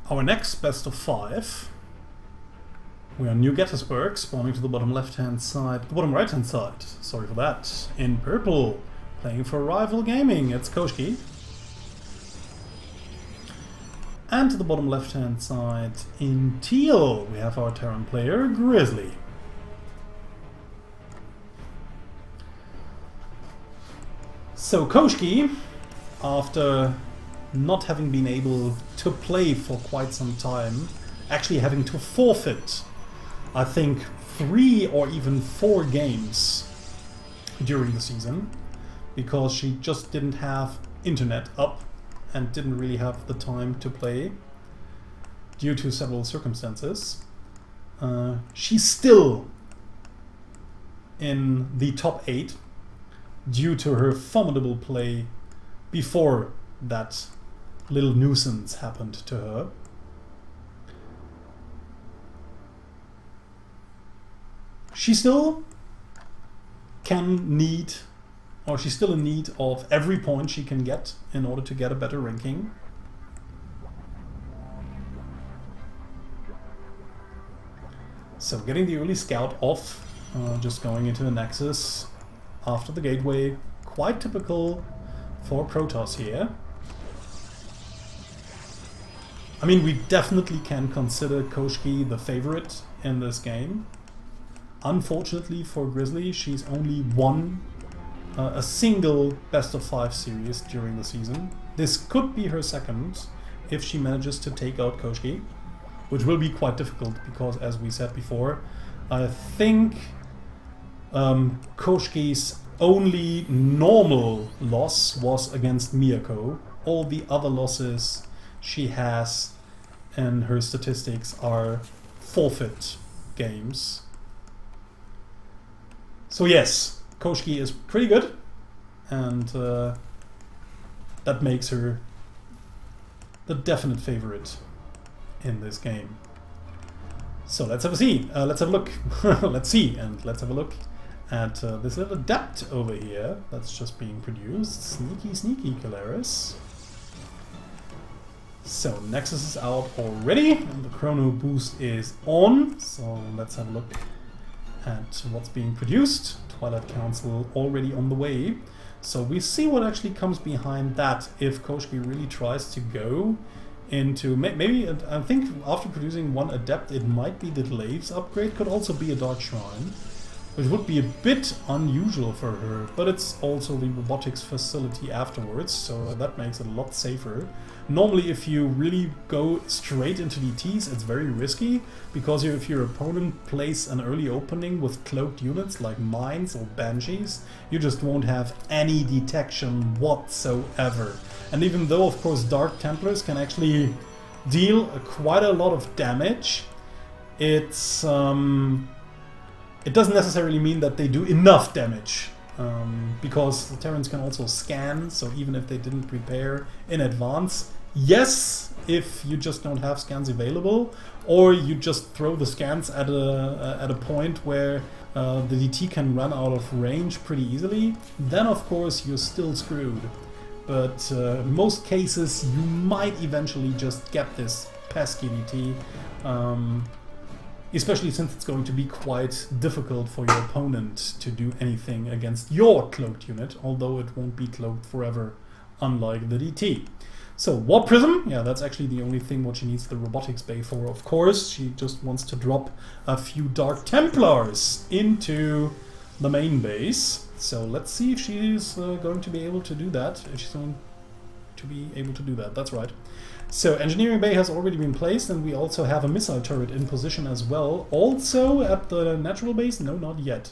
Our next best of 5. We are New Gettysburg, spawning to the bottom left-hand side, the bottom right-hand side, sorry for that. In purple, playing for Rival Gaming, it's Koshkii. And to the bottom left-hand side, in teal, we have our Terran player, Grizzly. So Koshkii, after not having been able to play for quite some time, actually having to forfeit, I think, 3 or even 4 games during the season, because she just didn't have internet up and didn't really have the time to play due to several circumstances. She's still in the top 8 due to her formidable play before that little nuisance happened to her. She still she's still in need of every point she can get in order to get a better ranking. So getting the early scout off, just going into the Nexus after the gateway, quite typical for Protoss here. I mean, we definitely can consider Koshkii the favorite in this game. Unfortunately for Grizzly, she's only won a single best of 5 series during the season. This could be her second if she manages to take out Koshkii, which will be quite difficult because, as we said before, I think Koshkii's only normal loss was against Miyako. All the other losses she has in her statistics are forfeit games. So yes, Koshkii is pretty good, and that makes her the definite favorite in this game. So let's have a see. Let's have a look. Let's see, and let's have a look at this little adept over here that's just being produced. Sneaky, sneaky Calaris. So Nexus is out already, and the chrono boost is on. So let's have a look at what's being produced. Twilight Council already on the way. So we see what actually comes behind that if Koshkii really tries to go into... Maybe, I think after producing 1 Adept, it might be the Glaives upgrade. Could also be a Dark Shrine, which would be a bit unusual for her. But it's also the robotics facility afterwards, so that makes it a lot safer. Normally, if you really go straight into DTs, it's very risky, because if your opponent plays an early opening with cloaked units like Mines or Banshees, you just won't have any detection whatsoever. And even though, of course, Dark Templars can actually deal quite a lot of damage, it doesn't necessarily mean that they do enough damage. Because the Terrans can also scan, so even if they didn't prepare in advance, yes, if you just don't have scans available, or you just throw the scans at a point where the DT can run out of range pretty easily, then of course you're still screwed. But in most cases you might eventually just get this pesky DT. Especially since it's going to be quite difficult for your opponent to do anything against your cloaked unit, although it won't be cloaked forever, unlike the DT. So, Warp Prism, yeah, that's actually the only thing what she needs the robotics bay for, of course. She just wants to drop a few Dark Templars into the main base. So, let's see if she's going to be able to do that. If she's going to be able to do that, that's right. So Engineering Bay has already been placed, and we also have a missile turret in position as well. Also at the natural base? No, not yet.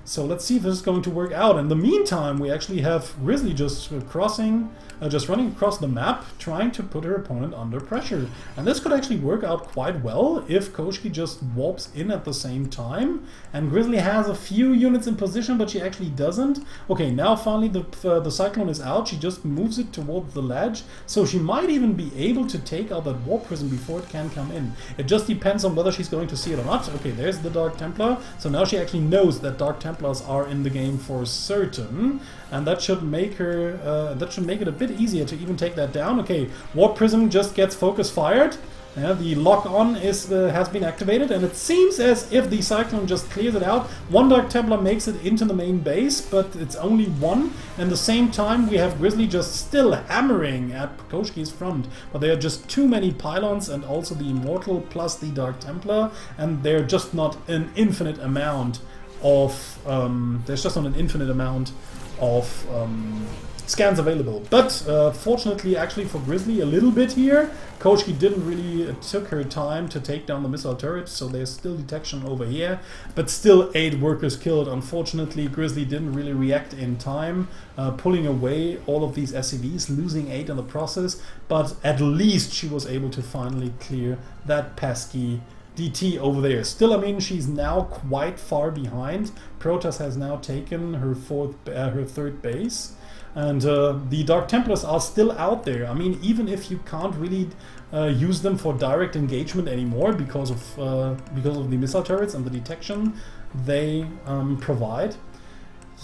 So let's see if this is going to work out. In the meantime, we actually have Grizzly just running across the map, trying to put her opponent under pressure. And this could actually work out quite well if Koshkii just warps in at the same time. And Grizzly has a few units in position, but she actually doesn't. Okay, now finally the Cyclone is out. She just moves it towards the ledge. So she might even be able to take out that Warp Prism before it can come in. It just depends on whether she's going to see it or not. Okay, there's the Dark Templar. So now she actually knows that Dark Templar Templars are in the game for certain, and that should make her that should make it a bit easier to even take that down. Okay, Warp Prism just gets focus fired. Yeah, the lock-on has been activated, and it seems as if the Cyclone just clears it out. One Dark Templar makes it into the main base, but it's only one. And at the same time, we have Grizzly just still hammering at Koshkii's front. But there are just too many pylons, and also the Immortal plus the Dark Templar, and they're just not an infinite amount of scans available. But fortunately, actually for Grizzly, a little bit here. Koshkii didn't really took her time to take down the missile turret, so there's still detection over here. But still 8 workers killed. Unfortunately, Grizzly didn't really react in time, pulling away all of these SCVs, losing 8 in the process. But at least she was able to finally clear that pesky DT over there. Still, I mean, she's now quite far behind. Protoss has now taken her third base. And the Dark Templars are still out there. I mean, even if you can't really use them for direct engagement anymore because of the missile turrets and the detection they provide,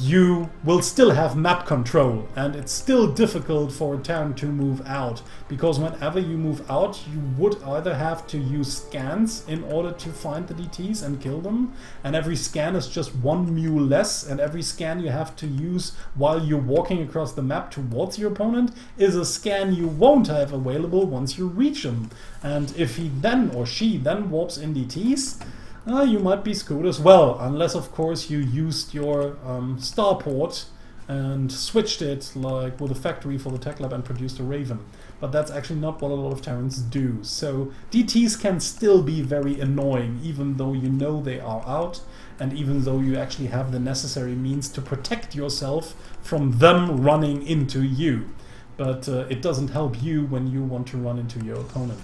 you will still have map control, and it's still difficult for a Terran to move out, because whenever you move out, you would either have to use scans in order to find the DTs and kill them, and every scan is just one mule less, and every scan you have to use while you're walking across the map towards your opponent is a scan you won't have available once you reach him. And if he then or she then warps in DTs, you might be screwed as well, unless of course you used your starport and switched it like with a factory for the tech lab and produced a Raven. But that's actually not what a lot of Terrans do. So DTs can still be very annoying, even though you know they are out, and even though you actually have the necessary means to protect yourself from them running into you. But it doesn't help you when you want to run into your opponent.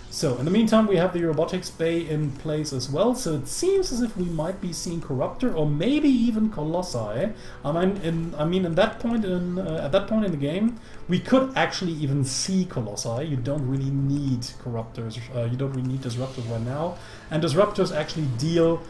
So, in the meantime, we have the robotics bay in place as well, so it seems as if we might be seeing Corruptor or maybe even Colossi. At that point in the game, we could actually even see Colossi. You don't really need Corruptors, you don't really need Disruptors right now, and Disruptors actually deal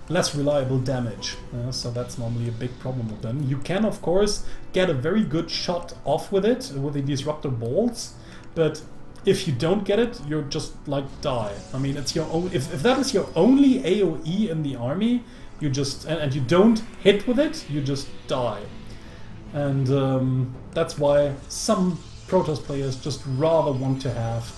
less reliable damage, so that's normally a big problem with them. You can of course get a very good shot off with it, with the disruptor bolts, but if you don't get it, you're just like die. I mean, it's your own, if that is your only AoE in the army, you just and you don't hit with it, you just die. And that's why some Protoss players just rather want to have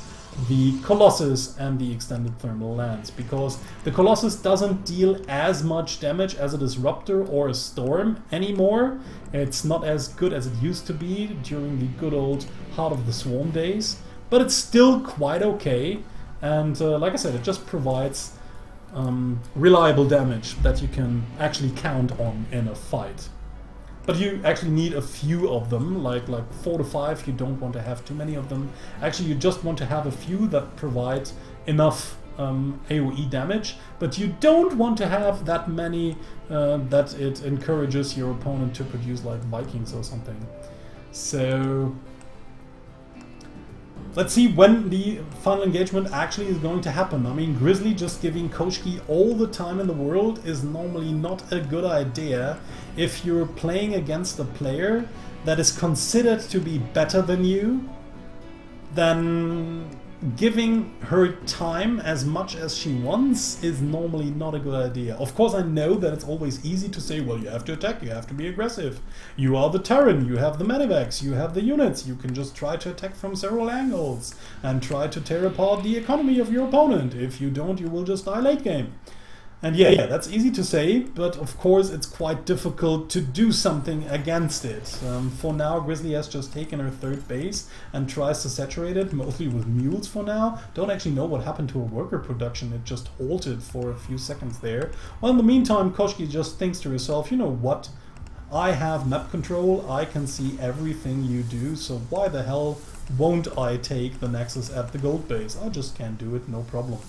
the Colossus and the extended thermal lance, because the Colossus doesn't deal as much damage as a Disruptor or a Storm anymore. It's not as good as it used to be during the good old Heart of the Swarm days, but it's still quite okay, and like I said, it just provides reliable damage that you can actually count on in a fight. But you actually need a few of them, like 4 to 5. You don't want to have too many of them. Actually, you just want to have a few that provide enough AoE damage, but you don't want to have that many that it encourages your opponent to produce like Vikings or something. So let's see when the final engagement actually is going to happen. I mean, Grizzly just giving Koshkii all the time in the world is normally not a good idea if you're playing against a player that is considered to be better than you. Then giving her time as much as she wants is normally not a good idea. Of course, I know that it's always easy to say, well, you have to attack, you have to be aggressive. You are the Terran, you have the medivacs, you have the units, you can just try to attack from several angles and try to tear apart the economy of your opponent. If you don't, you will just die late game. And yeah, that's easy to say, but of course it's quite difficult to do something against it. For now, Grizzly has just taken her third base and tries to saturate it, mostly with mules for now. Don't actually know what happened to her worker production, it just halted for a few seconds there. Well, in the meantime, Koshkii just thinks to herself, you know what? I have map control, I can see everything you do, so why the hell won't I take the Nexus at the gold base? I just can't do it, no problem.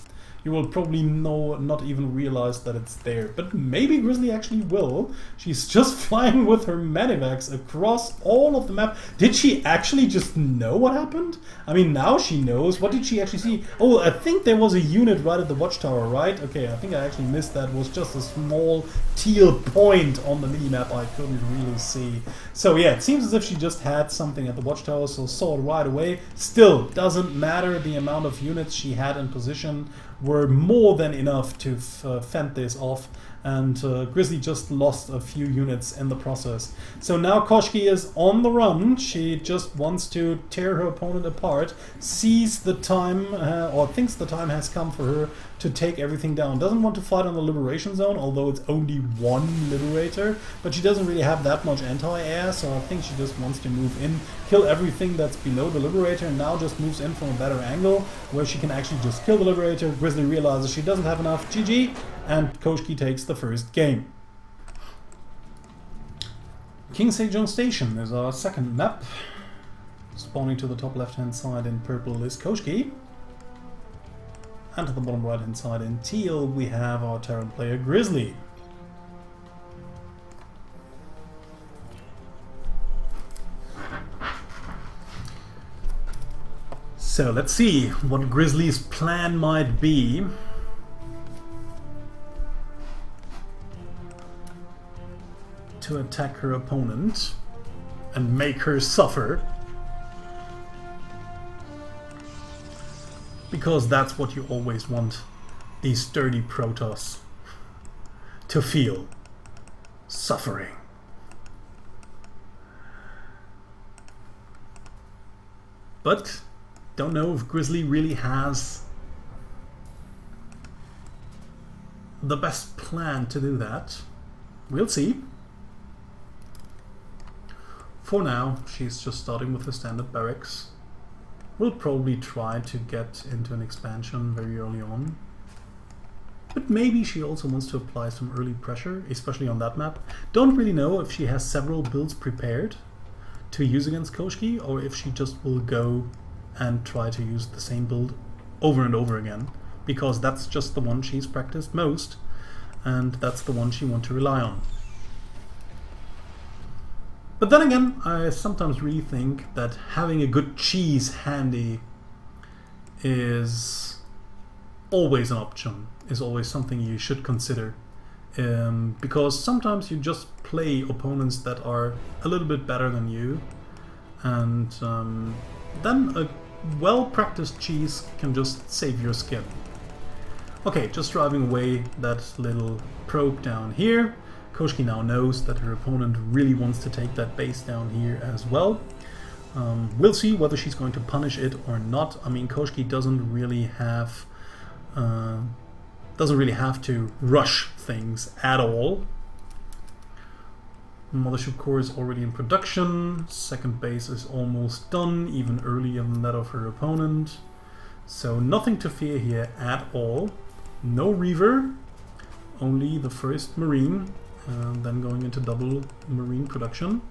you will probably not even realize that it's there. But maybe Grizzly actually will. She's just flying with her medivacs across all of the map. Did she actually just know what happened? I mean, now she knows. What did she actually see? Oh, I think there was a unit right at the watchtower, right? Okay, I think I actually missed that. It was just a small teal point on the mini-map I couldn't really see. So yeah, it seems as if she just had something at the watchtower, so saw it right away. Still, doesn't matter. The amount of units she had in position were more than enough to fend this off, and Grizzly just lost a few units in the process. So now Koshkii is on the run. She just wants to tear her opponent apart, sees the time, or thinks the time has come for her to take everything down. Doesn't want to fight on the liberation zone, although it's only one liberator, but she doesn't really have that much anti-air, so I think she just wants to move in, kill everything that's below the liberator, and now just moves in from a better angle, where she can actually just kill the liberator. Grizzly realizes she doesn't have enough, GG, and Koshkii takes the first game. King Sejong Station is our second map. Spawning to the top left-hand side in purple is Koshkii. And to the bottom right-hand side in teal we have our Terran player Grizzly. So let's see what Grizzly's plan might be. To attack her opponent and make her suffer. Because that's what you always want these sturdy Protoss to feel. Suffering. But don't know if Grizzly really has the best plan to do that. We'll see. For now, she's just starting with the standard barracks. We'll probably try to get into an expansion very early on. But maybe she also wants to apply some early pressure, especially on that map. Don't really know if she has several builds prepared to use against Koshkii, or if she just will go and try to use the same build over and over again, because that's just the one she's practiced most, and that's the one she wants to rely on. But then again, I sometimes really think that having a good cheese handy is always an option, is always something you should consider. Because sometimes you just play opponents that are a little bit better than you, and then a well-practiced cheese can just save your skin. Okay, just driving away that little probe down here. Koshkii now knows that her opponent really wants to take that base down here as well. We'll see whether she's going to punish it or not. I mean, Koshkii doesn't really have to rush things at all. Mothership core is already in production. Second base is almost done, even earlier than that of her opponent. So nothing to fear here at all. No Reaver, only the first Marine. Then going into double Marine production,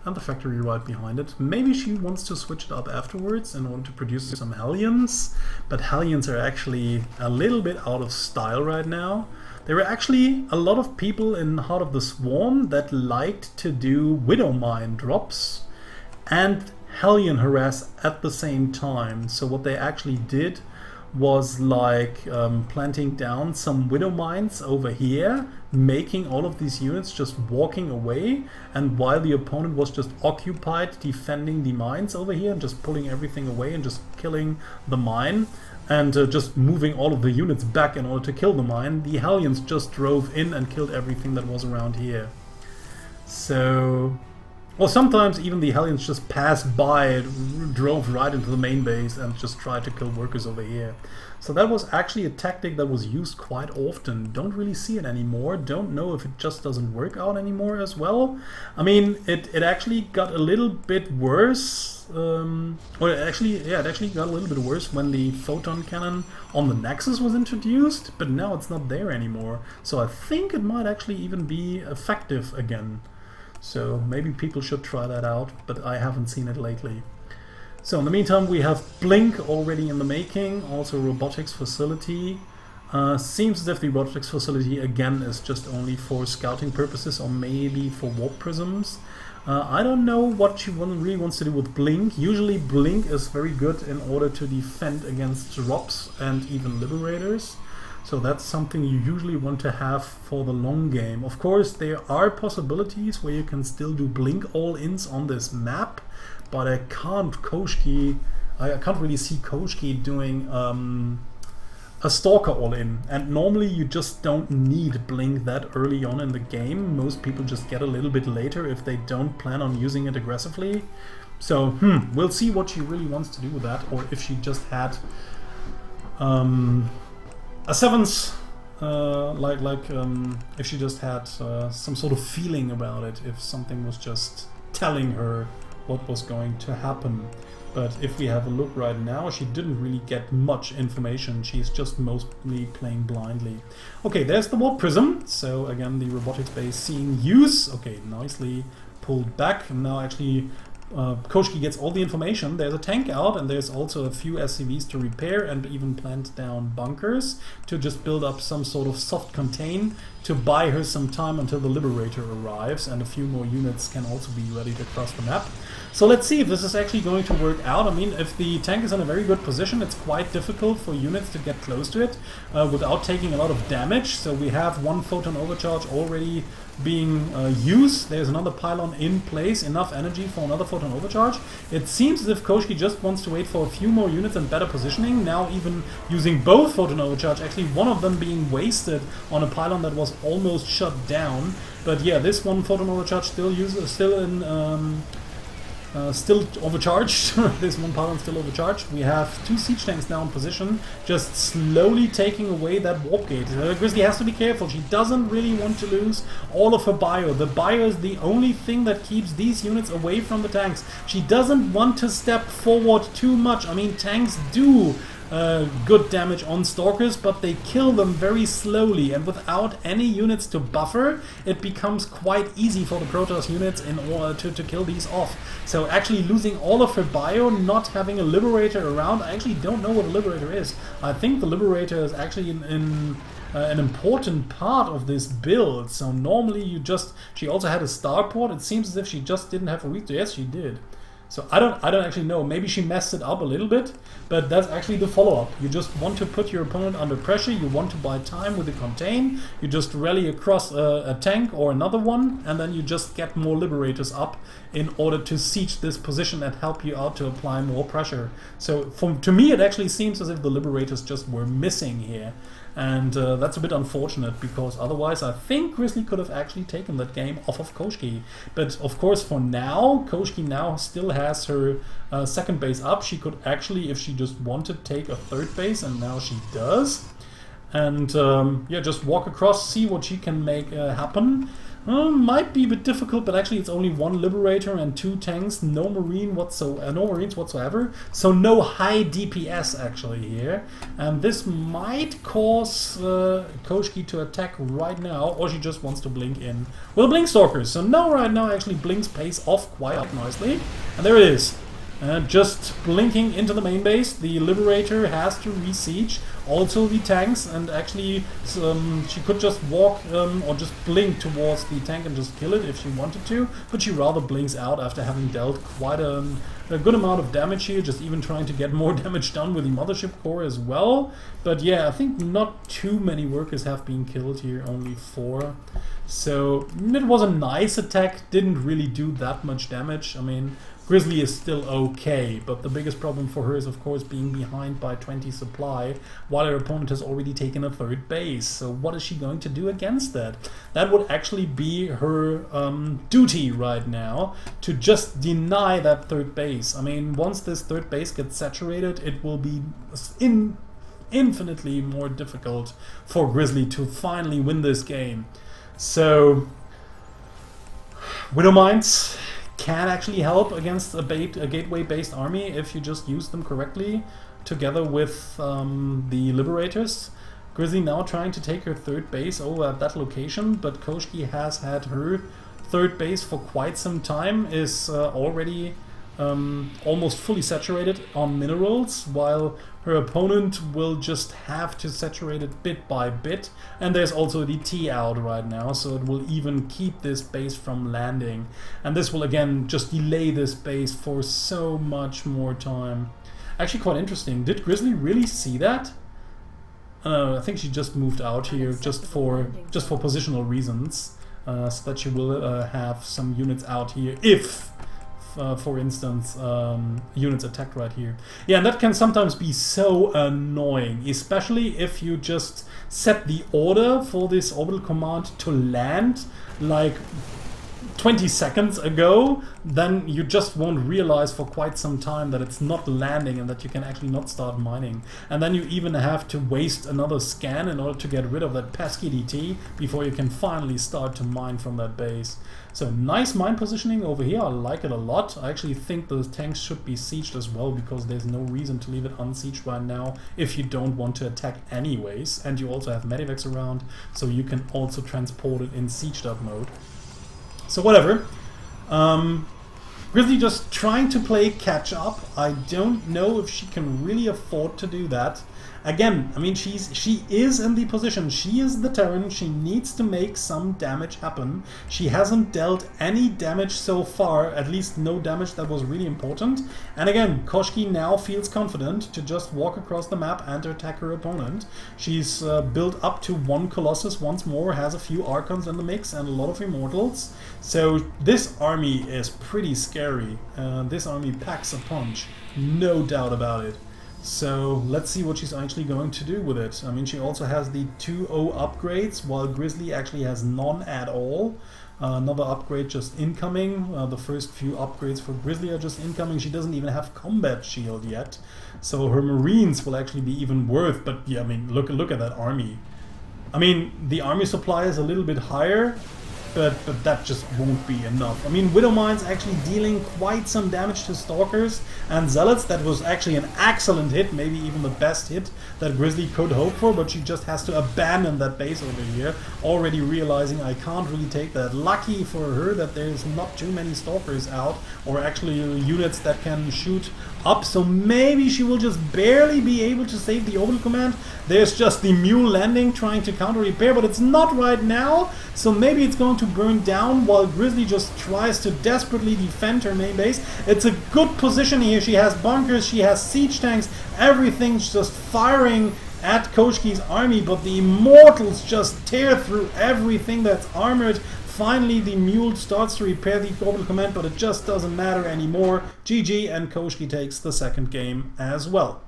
and the factory right behind it. Maybe she wants to switch it up afterwards in order to produce some Hellions, but Hellions are actually a little bit out of style right now. There were actually a lot of people in Heart of the Swarm that liked to do Widow Mine drops and Hellion harass at the same time. So what they actually did was like planting down some Widow Mines over here, making all of these units just walking away, and while the opponent was just occupied defending the mines over here and just pulling everything away and just killing the mine, and just moving all of the units back in order to kill the mine, the Hellions just drove in and killed everything that was around here. So... well, sometimes even the Hellions just passed by, drove right into the main base and just tried to kill workers over here. So that was actually a tactic that was used quite often. Don't really see it anymore. Don't know if it just doesn't work out anymore as well. I mean, it actually got a little bit worse. It actually got a little bit worse when the photon cannon on the Nexus was introduced, but now it's not there anymore. So I think it might actually even be effective again. So maybe people should try that out, but I haven't seen it lately. So in the meantime, we have Blink already in the making, also robotics facility. Seems as if the robotics facility again is just only for scouting purposes or maybe for warp prisms. I don't know what she really wants to do with Blink. Usually Blink is very good in order to defend against drops and even liberators. So that's something you usually want to have for the long game. Of course, there are possibilities where you can still do Blink all-ins on this map, but I can't really see Koshkii doing a Stalker all-in. And normally you just don't need Blink that early on in the game. Most people just get a little bit later if they don't plan on using it aggressively. So, we'll see what she really wants to do with that, or if she just had a sevens, if she just had some sort of feeling about it, if something was just telling her what was going to happen. But if we have a look right now, she didn't really get much information. She's just mostly playing blindly. Okay, there's the warp prism. So again, the robotics base seeing use. Okay, nicely pulled back. And now actually Koshkii gets all the information. There's a tank out, and there's also a few SCVs to repair and even plant down bunkers to just build up some sort of soft contain to buy her some time until the Liberator arrives, and a few more units can also be ready to cross the map. So let's see if this is actually going to work out. I mean, if the tank is in a very good position, it's quite difficult for units to get close to it without taking a lot of damage. So we have one photon overcharge already being used. There's another pylon in place, enough energy for another photon overcharge. It seems as if Koshkii just wants to wait for a few more units and better positioning. Now even using both photon overcharge, actually one of them being wasted on a pylon that was almost shut down. But yeah, this one photon overcharge still overcharged. This one pylon still overcharged. We have two siege tanks now in position, just slowly taking away that warp gate. Grizzly has to be careful. She doesn't really want to lose all of her bio. The bio is the only thing that keeps these units away from the tanks. She doesn't want to step forward too much. I mean, tanks do good damage on Stalkers, but they kill them very slowly, and without any units to buffer, it becomes quite easy for the Protoss units in order to kill these off. So actually losing all of her bio, not having a Liberator around, I actually don't know what a Liberator is. I think the Liberator is actually an important part of this build. So normally she also had a starport. It seems as if she just didn't have a weak. Yes, she did. So I don't actually know. Maybe she messed it up a little bit, but that's actually the follow-up. You just want to put your opponent under pressure. You want to buy time with the contain. You just rally across a tank or another one, and then you just get more Liberators up in order to siege this position and help you out to apply more pressure. So to me, it actually seems as if the Liberators just were missing here. And that's a bit unfortunate, because otherwise I think Grizzly could have actually taken that game off of Koshkii. But of course for now, Koshkii now still has her second base up. She could actually, if she just wanted, take a third base, and now she does. And yeah, just walk across, see what she can make happen. Might be a bit difficult, but actually it's only one Liberator and two tanks, no Marines whatsoever, so no high DPS actually here. And this might cause Koshkii to attack right now, or she just wants to blink in with a Blink Stalkers. So now right now actually Blink's pays off quite up nicely, and there it is. Just blinking into the main base. The Liberator has to re-siege, also the tanks, and actually she could just walk or just blink towards the tank and just kill it if she wanted to, but she rather blinks out after having dealt quite a good amount of damage here, just even trying to get more damage done with the Mothership Core as well. But yeah, I think not too many workers have been killed here, only 4. So it was a nice attack, didn't really do that much damage. I mean, Grizzly is still okay, but the biggest problem for her is of course being behind by 20 supply, while her opponent has already taken a third base. So what is she going to do against that? That would actually be her duty right now, to just deny that third base. I mean, once this third base gets saturated, it will be infinitely more difficult for Grizzly to finally win this game. So Widowmines can actually help against a gateway-based army if you just use them correctly, together with the Liberators. Grizzly now trying to take her third base over at that location, but Koshkii has had her third base for quite some time, is already almost fully saturated on minerals, while her opponent will just have to saturate it bit by bit. And there's also the T out right now, so it will even keep this base from landing. And this will again just delay this base for so much more time. Actually quite interesting. Did Grizzly really see that? I think she just moved out here just for positional reasons, so that she will have some units out here if, for instance, units attacked right here. Yeah, and that can sometimes be so annoying, especially if you just set the order for this orbital command to land like 20 seconds ago, then you just won't realize for quite some time that it's not landing and that you can actually not start mining. And then you even have to waste another scan in order to get rid of that pesky DT before you can finally start to mine from that base. So nice mine positioning over here, I like it a lot. I actually think those tanks should be sieged as well, because there's no reason to leave it unsieged right now if you don't want to attack anyways. And you also have medivacs around, so you can also transport it in sieged up mode. So whatever. Grizzly just trying to play catch up. I don't know if she can really afford to do that. Again, I mean, she is in the position. She is the Terran. She needs to make some damage happen. She hasn't dealt any damage so far, at least no damage that was really important. And again, Koshkii now feels confident to just walk across the map and to attack her opponent. She's built up to 1 Colossus once more, has a few Archons in the mix and a lot of Immortals. So this army is pretty scary. This army packs a punch, no doubt about it. So let's see what she's actually going to do with it. I mean, she also has the 2-0 upgrades, while Grizzly actually has none at all. Another upgrade just incoming. The first few upgrades for Grizzly are just incoming. She doesn't even have combat shield yet. So her Marines will actually be even worth. But yeah, I mean, look at that army. I mean, the army supply is a little bit higher, but that just won't be enough. I mean, Widow Mine's actually dealing quite some damage to Stalkers and Zealots. That was actually an excellent hit, maybe even the best hit that Grizzly could hope for, but she just has to abandon that base over here, already realizing I can't really take that. Lucky for her that there's not too many Stalkers out, or actually units that can shoot up, so maybe she will just barely be able to save the orbital command. There's just the mule landing trying to counter repair, but it's not right now, so maybe it's going to burn down while Grizzly just tries to desperately defend her main base. It's a good position here. She has bunkers, she has siege tanks, everything's just firing at Koshkii's army, but the Immortals just tear through everything that's armored. Finally, the mule starts to repair the orbital command, but it just doesn't matter anymore. GG, and Koshkii takes the second game as well.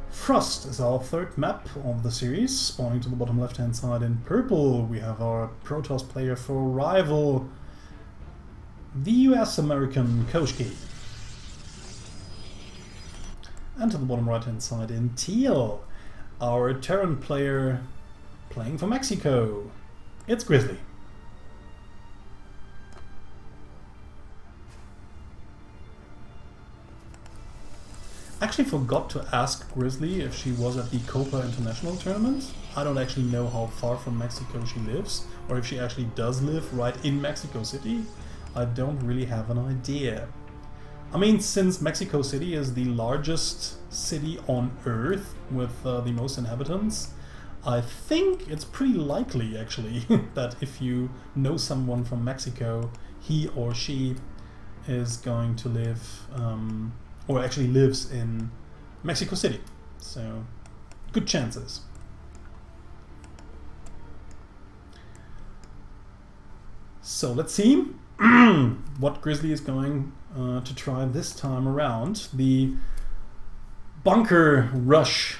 Frost is our third map of the series. Spawning to the bottom left-hand side in purple, we have our Protoss player for rival, the US-American Koshkii. And to the bottom right-hand side in teal, our Terran player playing for Mexico. It's Grizzly. Actually forgot to ask Grizzly if she was at the Copa International Tournament. I don't actually know how far from Mexico she lives, or if she actually does live right in Mexico City. I don't really have an idea. I mean, since Mexico City is the largest city on Earth with the most inhabitants, I think it's pretty likely, actually, that if you know someone from Mexico, he or she is going to live, or actually lives in Mexico City. So, good chances. So, let's see what Grizzly is going to try this time around. The bunker rush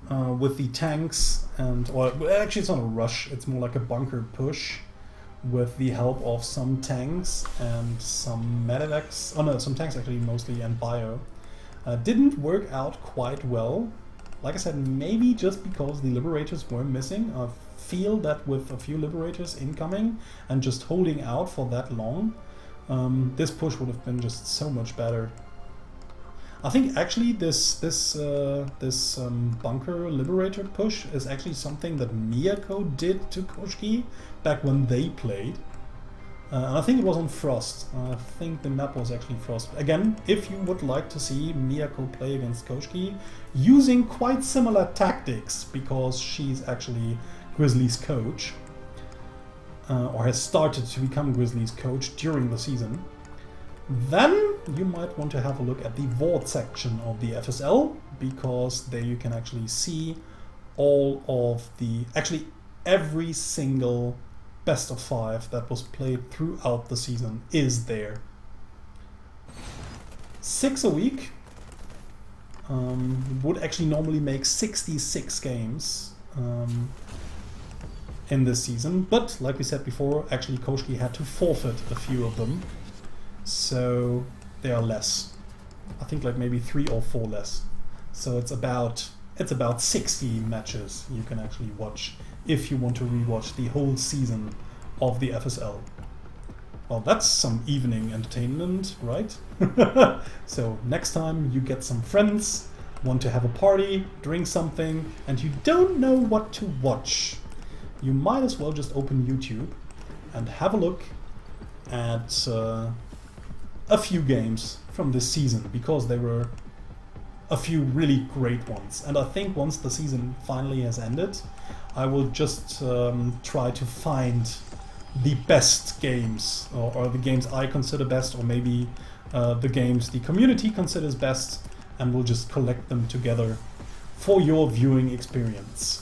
with the tanks, and or actually it's not a rush, it's more like a bunker push with the help of some tanks and some medevacs. Oh no, some tanks actually mostly, and bio. Didn't work out quite well. Like I said, maybe just because the Liberators were missing. I feel that with a few Liberators incoming and just holding out for that long, this push would have been just so much better. I think actually this bunker liberator push is actually something that Miyako did to Koshkii back when they played. And I think it was on Frost. I think the map was actually Frost. Again, if you would like to see Miyako play against Koshkii, using quite similar tactics, because she's actually Grizzly's coach, or has started to become Grizzly's coach during the season, then you might want to have a look at the VOD section of the FSL, because there you can actually see all of the, actually every single best of 5 that was played throughout the season is there. 6 a week would actually normally make 66 games in this season, but like we said before, actually Koshkii had to forfeit a few of them, so they are less. I think like maybe 3 or 4 less. So it's about 60 matches you can actually watch if you want to rewatch the whole season of the FSL. Well, that's some evening entertainment, right? So next time you get some friends, want to have a party, drink something, and you don't know what to watch, you might as well just open YouTube and have a look at a few games from this season, because there were a few really great ones. And I think once the season finally has ended, I will just try to find the best games, or the games I consider best, or maybe the games the community considers best, and we'll just collect them together for your viewing experience.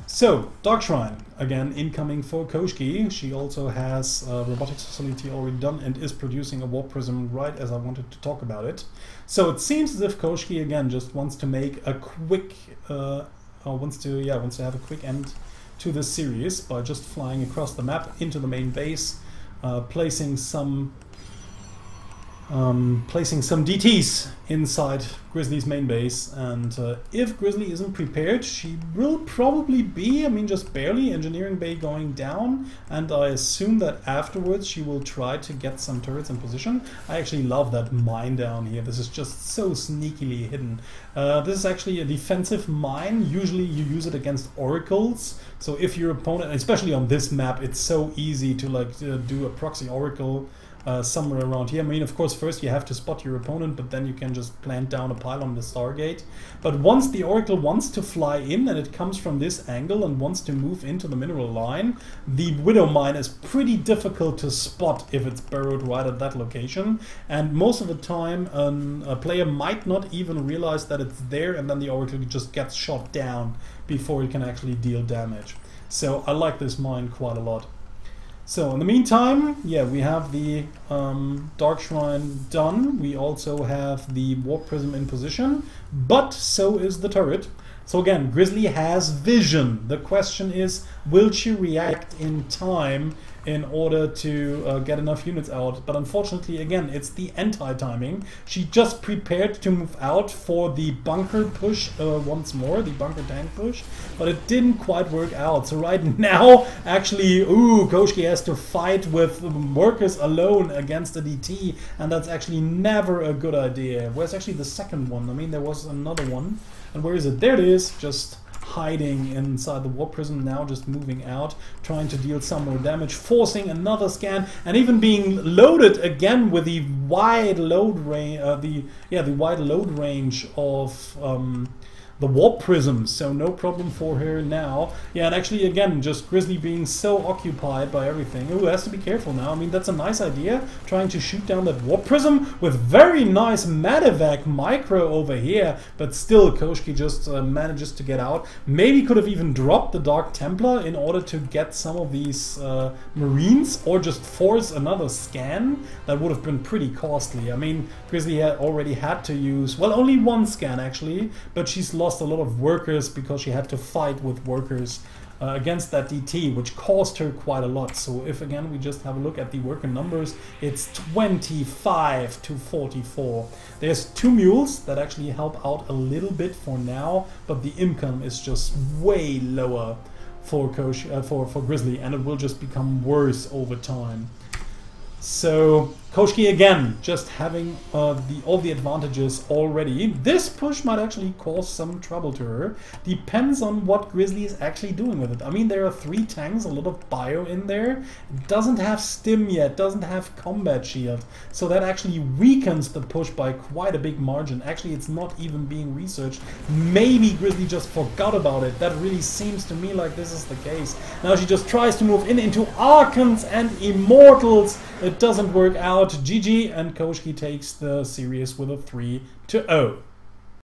So, Dark Shrine, again, incoming for Koshkii. She also has a robotics facility already done and is producing a warp prism right as I wanted to talk about it. So it seems as if Koshkii again just wants to make a quick, wants to have a quick end to this series by just flying across the map into the main base, placing some DTs inside Grizzly's main base, and if Grizzly isn't prepared, she will probably be, I mean, just barely engineering bay going down, and I assume that afterwards she will try to get some turrets in position. I actually love that mine down here. This is just so sneakily hidden. This is actually a defensive mine. Usually you use it against oracles, so if your opponent, especially on this map, it's so easy to like do a proxy oracle somewhere around here. I mean, of course, first you have to spot your opponent, but then you can just plant down a pylon on the Stargate. But once the Oracle wants to fly in and it comes from this angle and wants to move into the mineral line, the Widow Mine is pretty difficult to spot if it's burrowed right at that location. And most of the time, a player might not even realize that it's there, and then the Oracle just gets shot down before it can actually deal damage. So I like this mine quite a lot. So in the meantime, yeah, we have the Dark Shrine done. We also have the Warp Prism in position, but so is the turret. So again, Grizzly has vision. The question is, will she react in time in order to get enough units out? But unfortunately, again, it's the anti-timing. She just prepared to move out for the bunker push once more, the bunker tank push, but it didn't quite work out. So right now, actually, Koshkii has to fight with workers alone against a DT, and that's actually never a good idea. Where's actually the second one? I mean, there was another one. And where is it? There it is, just hiding inside the warp prism now, just moving out, trying to deal some more damage, forcing another scan, and even being loaded again with the wide load range, the wide load range of the warp prism. So no problem for her now. Yeah, and actually again, just Grizzly being so occupied by everything. Ooh, has to be careful now. I mean, that's a nice idea, trying to shoot down that warp prism with very nice medevac micro over here, but still Koshkii just manages to get out. Maybe could have even dropped the Dark Templar in order to get some of these Marines, or just force another scan. That would have been pretty costly. I mean, Grizzly had already had to use, well, only one scan actually, but she's lost a lot of workers because she had to fight with workers against that DT, which cost her quite a lot. So if again we just have a look at the worker numbers, it's 25 to 44. There's 2 mules that actually help out a little bit for now, but the income is just way lower for Grizzly, and it will just become worse over time. So Koshkii again, just having all the advantages already. This push might actually cause some trouble to her. Depends on what Grizzly is actually doing with it. I mean, there are 3 tanks, a lot of bio in there. It doesn't have stim yet, doesn't have combat shield. So that actually weakens the push by quite a big margin. Actually, it's not even being researched. Maybe Grizzly just forgot about it. That really seems to me like this is the case. Now she just tries to move into Archons and Immortals. It doesn't work out. GG, and Koshkii takes the series with a 3-0.